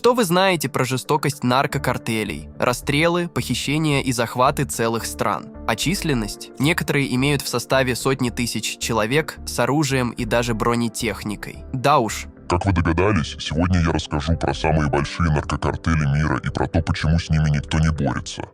Что вы знаете про жестокость наркокартелей, расстрелы, похищения и захваты целых стран? А численность? Некоторые имеют в составе сотни тысяч человек с оружием и даже бронетехникой. Да уж. Как вы догадались, сегодня я расскажу про самые большие наркокартели мира и про то, почему с ними никто не борется.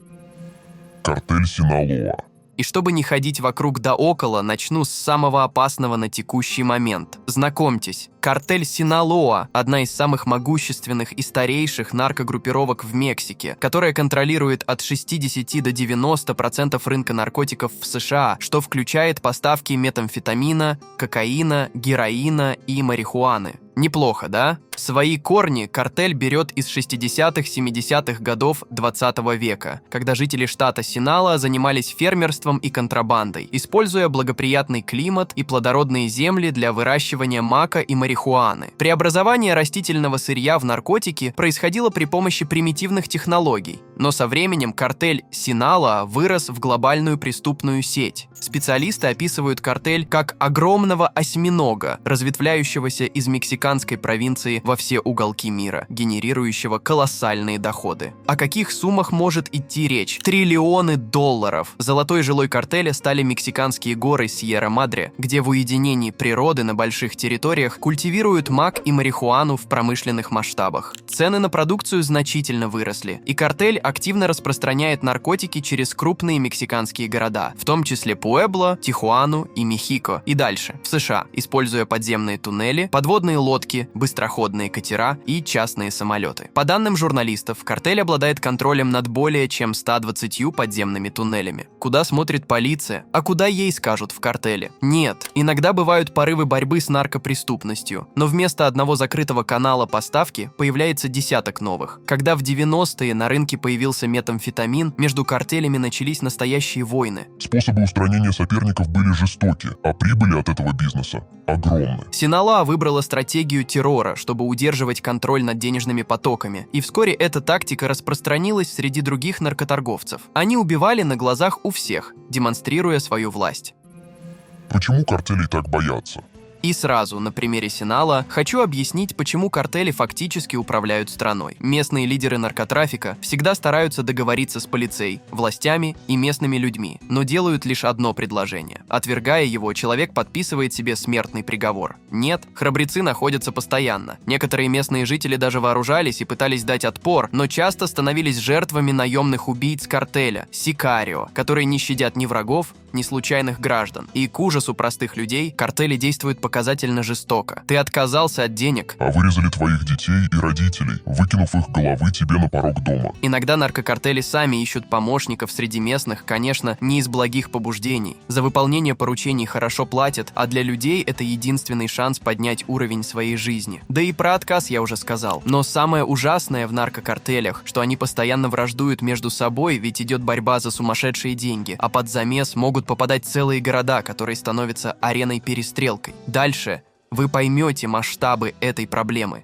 Картель Синалоа. И чтобы не ходить вокруг да около, начну с самого опасного на текущий момент. Знакомьтесь, картель Синалоа – одна из самых могущественных и старейших наркогруппировок в Мексике, которая контролирует от 60 до 90% рынка наркотиков в США, что включает поставки метамфетамина, кокаина, героина и марихуаны. Неплохо, да? Свои корни картель берет из 60-70-х годов 20 века, когда жители штата Синалоа занимались фермерством и контрабандой, используя благоприятный климат и плодородные земли для выращивания мака и марихуаны. Преобразование растительного сырья в наркотики происходило при помощи примитивных технологий, но со временем картель Синалоа вырос в глобальную преступную сеть. Специалисты описывают картель как огромного осьминога, разветвляющегося из мексиканской провинции во все уголки мира, генерирующего колоссальные доходы. О каких суммах может идти речь? Триллионы долларов. Золотой жилой картеля стали мексиканские горы Сьерра-Мадре, где в уединении природы на больших территориях культивируют мак и марихуану в промышленных масштабах. Цены на продукцию значительно выросли, и картель активно распространяет наркотики через крупные мексиканские города, в том числе Пуэбло, Тихуану и Мехико, и дальше, в США, используя подземные туннели, подводные лодки, быстроходные катера и частные самолеты. По данным журналистов, картель обладает контролем над более чем 120 подземными туннелями. Куда смотрит полиция? А куда ей скажут в картеле? Нет. Иногда бывают порывы борьбы с наркопреступностью, но вместо одного закрытого канала поставки появляется десяток новых. Когда в 90-е на рынке появился метамфетамин, между картелями начались настоящие войны. Способы устранения соперников были жестоки, а прибыли от этого бизнеса огромны. Синалоа выбрала стратегию террора, чтобы удерживать контроль над денежными потоками, и вскоре эта тактика распространилась среди других наркоторговцев. Они убивали на глазах у всех, демонстрируя свою власть. Почему картелей так боятся? И сразу, на примере Синалоа, хочу объяснить, почему картели фактически управляют страной. Местные лидеры наркотрафика всегда стараются договориться с полицией, властями и местными людьми, но делают лишь одно предложение. Отвергая его, человек подписывает себе смертный приговор. Нет, храбрецы находятся постоянно. Некоторые местные жители даже вооружались и пытались дать отпор, но часто становились жертвами наемных убийц картеля, сикарио, которые не щадят ни врагов, ни случайных граждан. И к ужасу простых людей картели действуют показательно жестоко. Ты отказался от денег, а вырезали твоих детей и родителей, выкинув их головы тебе на порог дома. Иногда наркокартели сами ищут помощников среди местных, конечно, не из благих побуждений. За выполнение поручений хорошо платят, а для людей это единственный шанс поднять уровень своей жизни. Да и про отказ я уже сказал. Но самое ужасное в наркокартелях, что они постоянно враждуют между собой, ведь идет борьба за сумасшедшие деньги, а под замес могут попадать целые города, которые становятся ареной-перестрелкой. Дальше вы поймете масштабы этой проблемы.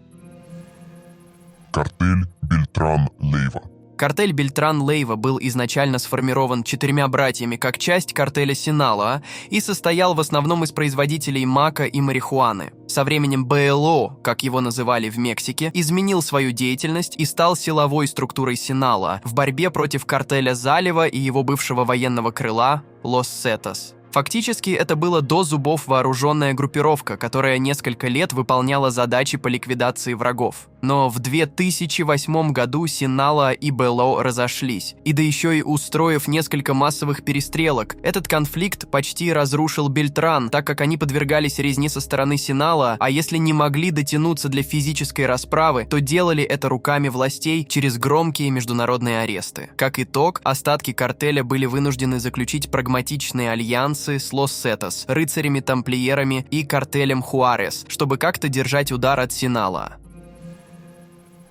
Картель Бельтран-Лейва. Картель Бельтран-Лейва был изначально сформирован 4 братьями как часть картеля Синалоа и состоял в основном из производителей мака и марихуаны. Со временем БЛО, как его называли в Мексике, изменил свою деятельность и стал силовой структурой Синалоа в борьбе против картеля Залива и его бывшего военного крыла Лос Сетас. Фактически это было до зубов вооруженная группировка, которая несколько лет выполняла задачи по ликвидации врагов. Но в 2008 году Синалоа и БЛО разошлись, и да еще и устроив несколько массовых перестрелок. Этот конфликт почти разрушил Бельтран, так как они подвергались резне со стороны Синалоа, а если не могли дотянуться для физической расправы, то делали это руками властей через громкие международные аресты. Как итог, остатки картеля были вынуждены заключить прагматичные альянсы с Лос Сетас, рыцарями Тамплиерами и картелем Juarez, чтобы как-то держать удар от Синалоа.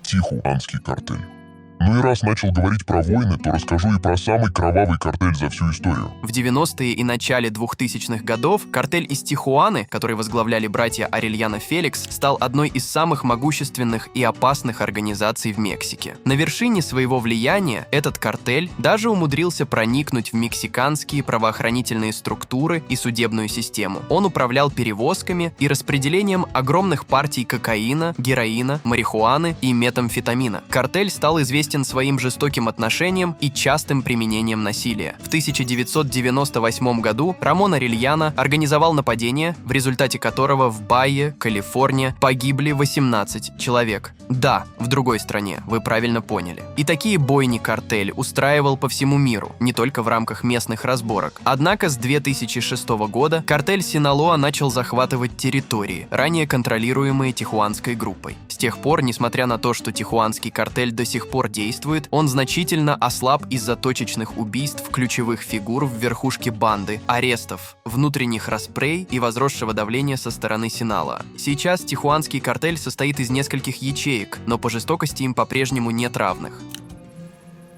Тихуанский картель. Ну Ну и раз начал говорить про войны, то расскажу и про самый кровавый картель за всю историю. В 90-е и начале 2000-х годов картель из Тихуаны, который возглавляли братья Арельяно Феликс, стал одной из самых могущественных и опасных организаций в Мексике. На вершине своего влияния этот картель даже умудрился проникнуть в мексиканские правоохранительные структуры и судебную систему. Он управлял перевозками и распределением огромных партий кокаина, героина, марихуаны и метамфетамина. Картель стал известен своим жестоким отношением и частым применением насилия. В 1998 году Рамон Арельяно организовал нападение, в результате которого в Байе, Калифорния, погибли 18 человек. Да, в другой стране, вы правильно поняли. И такие бойни картель устраивал по всему миру, не только в рамках местных разборок. Однако с 2006 года картель Синалоа начал захватывать территории, ранее контролируемые тихуанской группой. С тех пор, несмотря на то, что тихуанский картель до сих пор действует, он значительно ослаб из-за точечных убийств ключевых фигур в верхушке банды, арестов, внутренних распрей и возросшего давления со стороны Синалоа. Сейчас тихуанский картель состоит из нескольких ячеек, но по жестокости им по-прежнему нет равных.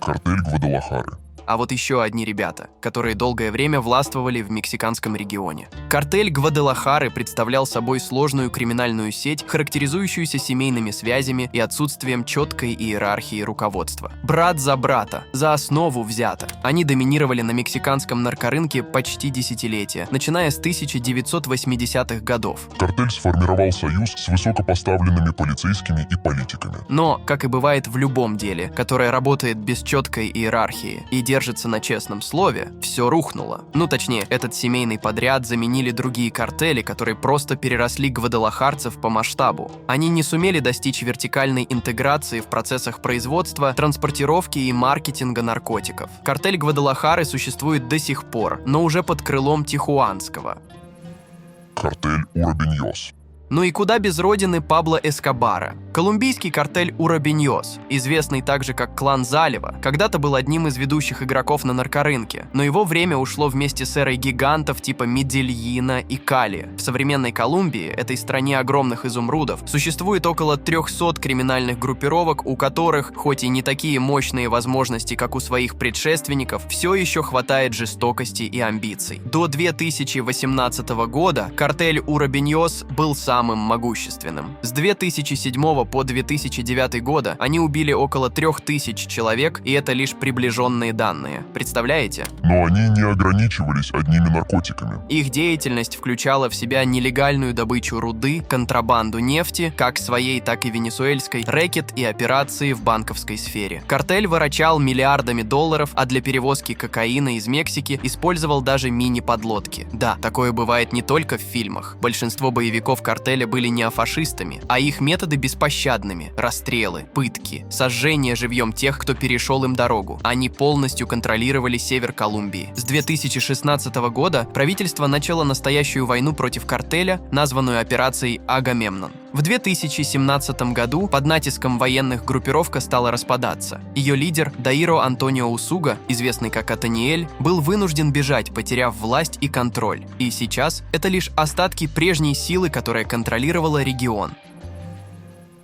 Картель Гвадалахары. А вот еще одни ребята, которые долгое время властвовали в мексиканском регионе. Картель Гвадалахары представлял собой сложную криминальную сеть, характеризующуюся семейными связями и отсутствием четкой иерархии руководства. Брат за брата, за основу взято. Они доминировали на мексиканском наркорынке почти десятилетия, начиная с 1980-х годов. Картель сформировал союз с высокопоставленными полицейскими и политиками. Но, как и бывает в любом деле, которое работает без четкой иерархии и держится на честном слове, все рухнуло. Ну, точнее, этот семейный подряд заменили другие картели, которые просто переросли гвадалахарцев по масштабу. Они не сумели достичь вертикальной интеграции в процессах производства, транспортировки и маркетинга наркотиков. Картель Гвадалахары существует до сих пор, но уже под крылом тихуанского. Картель Урабеньос. Ну и куда без родины Пабло Эскобара? Колумбийский картель Урабеньос, известный также как клан Залива, когда-то был одним из ведущих игроков на наркорынке, но его время ушло вместе с эрой гигантов типа Медельина и Кали. В современной Колумбии, этой стране огромных изумрудов, существует около 300 криминальных группировок, у которых, хоть и не такие мощные возможности, как у своих предшественников, все еще хватает жестокости и амбиций. До 2018 года картель Урабеньос был самым могущественным. С 2007 по 2009 года они убили около 3000 человек, и это лишь приближенные данные. Представляете? Но они не ограничивались одними наркотиками. Их деятельность включала в себя нелегальную добычу руды, контрабанду нефти, как своей, так и венесуэльской, рэкет и операции в банковской сфере. Картель выручал миллиардами долларов, а для перевозки кокаина из Мексики использовал даже мини-подлодки. Да, такое бывает не только в фильмах. Большинство боевиков картеля были неофашистами, а их методы беспощадными: расстрелы, пытки, сожжение живьем тех, кто перешел им дорогу. Они полностью контролировали север Колумбии. С 2016 года правительство начало настоящую войну против картеля, названную операцией Агамемнон. В 2017 году под натиском военных группировка стала распадаться. Ее лидер Даиро Антонио Усуга, известный как Атаниэль, был вынужден бежать, потеряв власть и контроль. И сейчас это лишь остатки прежней силы, которая контролировала регион.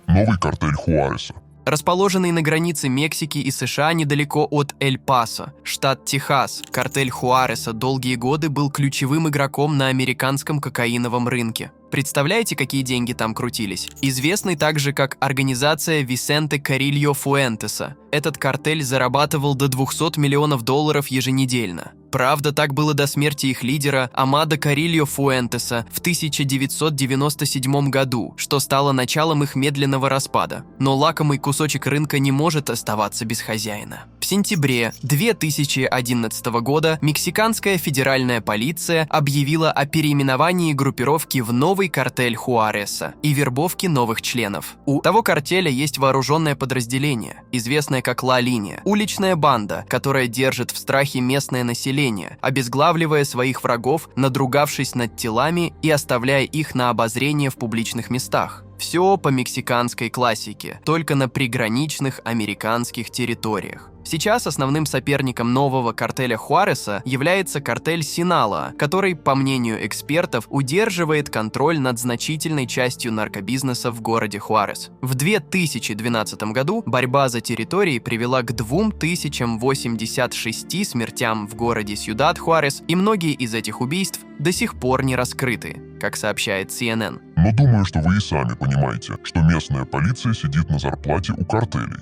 Новый картель Хуареса. Расположенный на границе Мексики и США недалеко от Эль-Пасо, штат Техас, картель Хуареса долгие годы был ключевым игроком на американском кокаиновом рынке. Представляете, какие деньги там крутились? Известный также как организация Висенте Карильо Фуэнтеса. Этот картель зарабатывал до $200 миллионов еженедельно. Правда, так было до смерти их лидера Амадо Карильо Фуэнтеса в 1997 году, что стало началом их медленного распада. Но лакомый кусочек рынка не может оставаться без хозяина. В сентябре 2011 года мексиканская федеральная полиция объявила о переименовании группировки в новый картель Хуареса и вербовке новых членов. У того картеля есть вооруженное подразделение, известное как Ла-Линия, уличная банда, которая держит в страхе местное население, обезглавливая своих врагов, надругавшись над телами и оставляя их на обозрение в публичных местах. Все по мексиканской классике, только на приграничных американских территориях. Сейчас основным соперником нового картеля Хуареса является картель Синалоа, который, по мнению экспертов, удерживает контроль над значительной частью наркобизнеса в городе Хуарес. В 2012 году борьба за территории привела к 2086 смертям в городе Сьюдад Хуарес, и многие из этих убийств до сих пор не раскрыты, как сообщает CNN. Но думаю, что вы и сами понимаете, что местная полиция сидит на зарплате у картелей.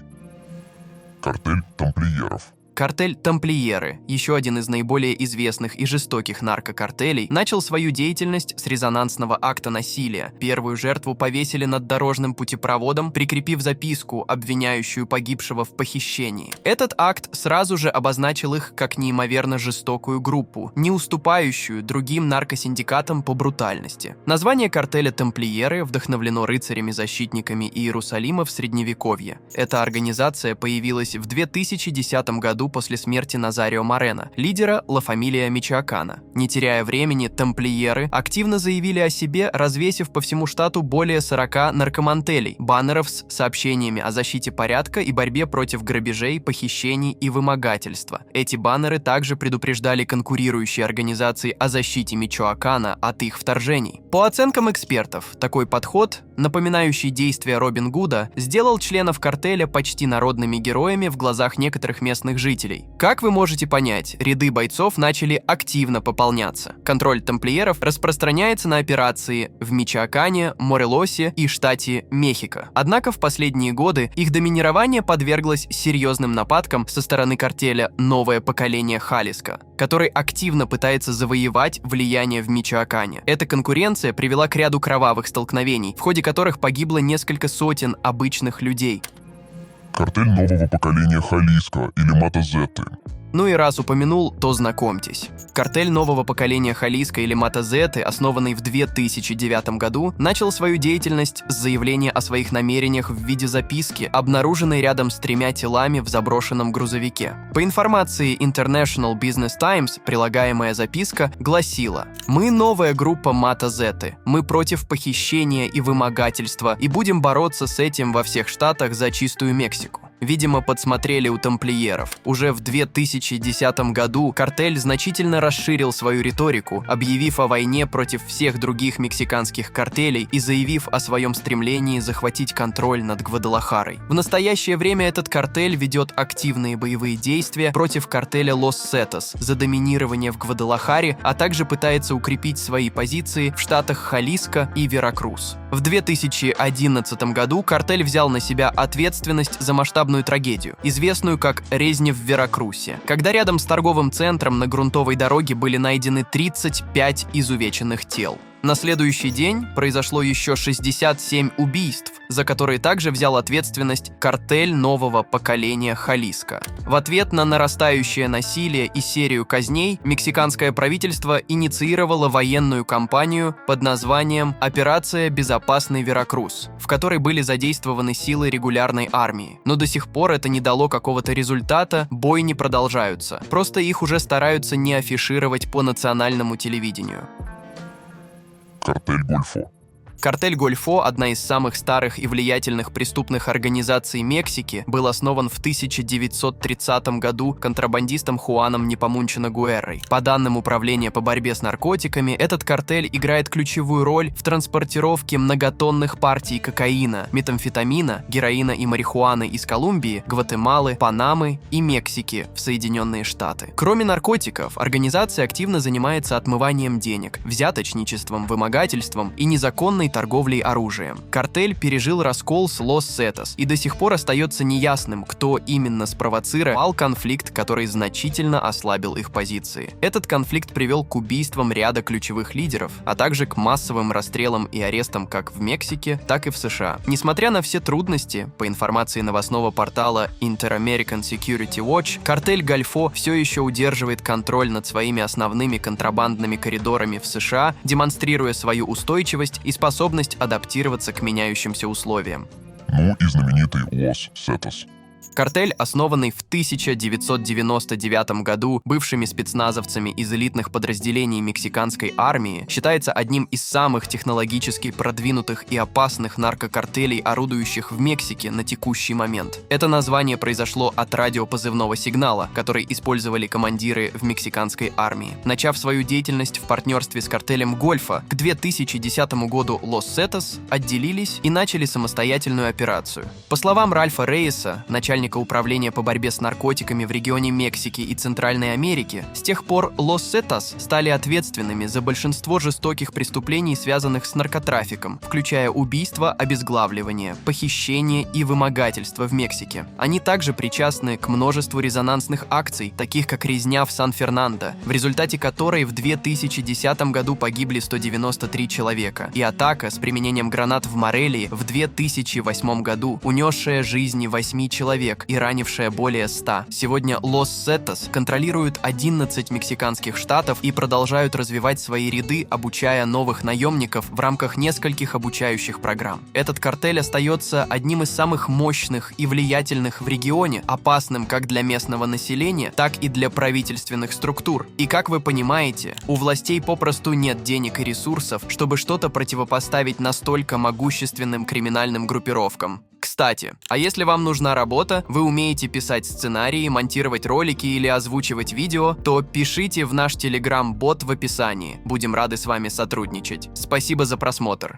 Картель Тамплиеров. Картель Тамплиеры, еще один из наиболее известных и жестоких наркокартелей, начал свою деятельность с резонансного акта насилия. Первую жертву повесили над дорожным путепроводом, прикрепив записку, обвиняющую погибшего в похищении. Этот акт сразу же обозначил их как неимоверно жестокую группу, не уступающую другим наркосиндикатам по брутальности. Название картеля Тамплиеры вдохновлено рыцарями-защитниками Иерусалима в Средневековье. Эта организация появилась в 2010 году после смерти Назарио Морено, лидера Ла Фамилия Мичоакана. Не теряя времени, тамплиеры активно заявили о себе, развесив по всему штату более 40 наркомантелей, баннеров с сообщениями о защите порядка и борьбе против грабежей, похищений и вымогательства. Эти баннеры также предупреждали конкурирующие организации о защите Мичоакана от их вторжений. По оценкам экспертов, такой подход, напоминающий действия Робин Гуда, сделал членов картеля почти народными героями в глазах некоторых местных жителей. Как вы можете понять, ряды бойцов начали активно пополняться. Контроль тамплиеров распространяется на операции в Мичоакане, Морелосе и штате Мехико. Однако в последние годы их доминирование подверглось серьезным нападкам со стороны картеля «Новое поколение Халиско», который активно пытается завоевать влияние в Мичоакане. Эта конкуренция привела к ряду кровавых столкновений, в ходе которых погибло несколько сотен обычных людей. Картель нового поколения Халиско или Матазеты. Ну и раз упомянул, то знакомьтесь. Картель нового поколения Халиско или Матазеты, основанный в 2009 году, начал свою деятельность с заявления о своих намерениях в виде записки, обнаруженной рядом с 3 телами в заброшенном грузовике. По информации International Business Times, прилагаемая записка гласила: «Мы новая группа Матазеты. Мы против похищения и вымогательства и будем бороться с этим во всех штатах за чистую Мексику». Видимо, подсмотрели у тамплиеров. Уже в 2010 году картель значительно расширил свою риторику, объявив о войне против всех других мексиканских картелей и заявив о своем стремлении захватить контроль над Гвадалахарой. В настоящее время этот картель ведет активные боевые действия против картеля Лос Сетас за доминирование в Гвадалахаре, а также пытается укрепить свои позиции в штатах Халиско и Веракрус. В 2011 году картель взял на себя ответственность за масштабную трагедию, известную как «Резня в Веракрусе», когда рядом с торговым центром на грунтовой дороге были найдены 35 изувеченных тел. На следующий день произошло еще 67 убийств, за которые также взял ответственность картель нового поколения Халиско. В ответ на нарастающее насилие и серию казней, мексиканское правительство инициировало военную кампанию под названием «Операция Безопасный Веракрус», в которой были задействованы силы регулярной армии. Но до сих пор это не дало какого-то результата, бойни продолжаются. Просто их уже стараются не афишировать по национальному телевидению. Картель Гольфо. Картель Гольфо, одна из самых старых и влиятельных преступных организаций Мексики, был основан в 1930 году контрабандистом Хуаном Непомунчено Гуэррой. По данным Управления по борьбе с наркотиками, этот картель играет ключевую роль в транспортировке многотонных партий кокаина, метамфетамина, героина и марихуаны из Колумбии, Гватемалы, Панамы и Мексики в Соединенные Штаты. Кроме наркотиков, организация активно занимается отмыванием денег, взяточничеством, вымогательством и незаконной торговлей оружием. Картель пережил раскол с Лос Сетас и до сих пор остается неясным, кто именно спровоцировал конфликт, который значительно ослабил их позиции. Этот конфликт привел к убийствам ряда ключевых лидеров, а также к массовым расстрелам и арестам как в Мексике, так и в США. Несмотря на все трудности, по информации новостного портала Inter-American Security Watch, картель Гольфо все еще удерживает контроль над своими основными контрабандными коридорами в США, демонстрируя свою устойчивость и способность адаптироваться к меняющимся условиям. Ну и знаменитый Лос Сетас. Картель, основанный в 1999 году бывшими спецназовцами из элитных подразделений мексиканской армии, считается одним из самых технологически продвинутых и опасных наркокартелей, орудующих в Мексике на текущий момент. Это название произошло от радиопозывного сигнала, который использовали командиры в мексиканской армии. Начав свою деятельность в партнерстве с картелем Гольфо, к 2010 году Лос Сетас отделились и начали самостоятельную операцию. По словам Ральфа Рейеса, начальника управления по борьбе с наркотиками в регионе Мексики и Центральной Америки, с тех пор Лос Сетас стали ответственными за большинство жестоких преступлений, связанных с наркотрафиком, включая убийства, обезглавливание, похищение и вымогательство в Мексике. Они также причастны к множеству резонансных акций, таких как резня в Сан-Фернандо, в результате которой в 2010 году погибли 193 человека, и атака с применением гранат в Морелии в 2008 году, унесшая жизни 8 человек и ранившая более 100. Сегодня Лос Сетас контролирует 11 мексиканских штатов и продолжают развивать свои ряды, обучая новых наемников в рамках нескольких обучающих программ. Этот картель остается одним из самых мощных и влиятельных в регионе, опасным как для местного населения, так и для правительственных структур. И как вы понимаете, у властей попросту нет денег и ресурсов, чтобы что-то противопоставить настолько могущественным криминальным группировкам. Кстати, а если вам нужна работа, вы умеете писать сценарии, монтировать ролики или озвучивать видео, то пишите в наш телеграм-бот в описании. Будем рады с вами сотрудничать. Спасибо за просмотр.